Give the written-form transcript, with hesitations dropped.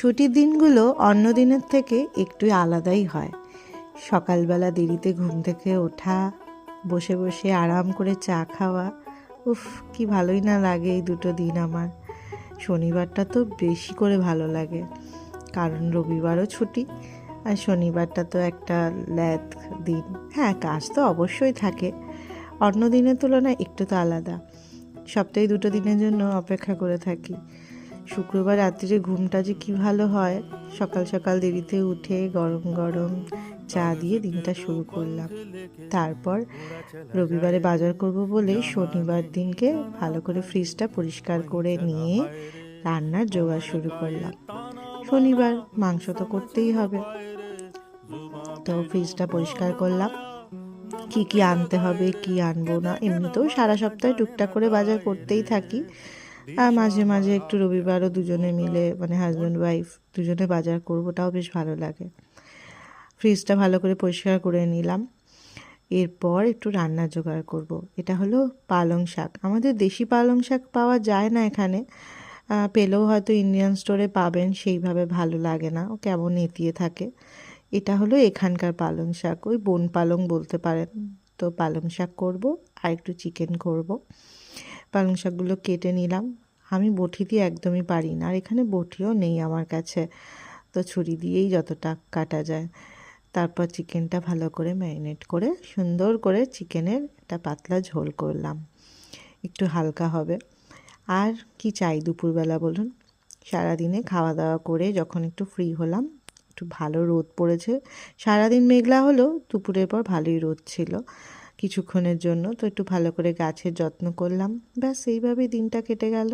ছুটির দিনগুলো অন্য দিনের থেকে একটু আলাদাই হয়। সকালবেলা দেরিতে ঘুম থেকে ওঠা, বসে বসে আরাম করে চা খাওয়া, উফ কি ভালোই না লাগে এই দুটো দিন আমার। শনিবারটা তো বেশি করে ভালো লাগে, কারণ রবিবারও ছুটি, আর শনিবারটা তো একটা ল্যাদ দিন। হ্যাঁ, কাজ তো অবশ্যই থাকে, অন্য দিনের তুলনায় একটু তো আলাদা। সপ্তাহে দুটো দিনের জন্য অপেক্ষা করে থাকি। শুক্রবার রাত্রিরে ঘুমটা যে কী ভালো হয়, সকাল সকাল দেরিতে উঠে গরম গরম চা দিয়ে দিনটা শুরু করলাম। তারপর রবিবারে বাজার করব বলে শনিবার দিনকে ভালো করে ফ্রিজটা পরিষ্কার করে নিয়ে রান্নার জোগাড় শুরু করলাম। শনিবার মাংস তো করতেই হবে, তো ফ্রিজটা পরিষ্কার করলাম, কি কি আনতে হবে কি আনবো না। এমনিতেও সারা সপ্তাহে টুকটাক করে বাজার করতেই থাকি, আর মাঝে মাঝে একটু রবিবারও দুজনে মিলে, মানে হাজব্যান্ড ওয়াইফ দুজনে বাজার করবো, ওটাও বেশ ভালো লাগে। ফ্রিজটা ভালো করে পরিষ্কার করে নিলাম। এরপর একটু রান্না জোগাড় করব। এটা হলো পালং শাক। আমাদের দেশি পালং শাক পাওয়া যায় না এখানে, পেলেও হয়তো ইন্ডিয়ান স্টোরে পাবেন, সেইভাবে ভালো লাগে না, ও কেমন নেতিয়ে থাকে। এটা হলো এখানকার পালং শাক, ওই বন পালং বলতে পারেন। তো পালং শাক করব, আর একটু চিকেন করব। পালং শাকগুলো কেটে নিলাম। আমি বটি দিয়ে একদমই পারি না, আর এখানে বটিও নেই আমার কাছে, তো ছুরি দিয়েই যতটা কাটা যায়। তারপর চিকেনটা ভালো করে ম্যারিনেট করে সুন্দর করে চিকেনের একটা পাতলা ঝোল করলাম, একটু হালকা হবে। আর কি চাই দুপুরবেলা বলুন? সারাদিনে খাওয়া দাওয়া করে যখন একটু ফ্রি হলাম, একটু ভালো রোদ পড়েছে, সারাদিন মেঘলা হলো, দুপুরের পর ভালোই রোদ ছিল কিছুক্ষণের জন্য, তো একটু ভালো করে গাছের যত্ন করলাম, ব্যাস এইভাবেই দিনটা কেটে গেল।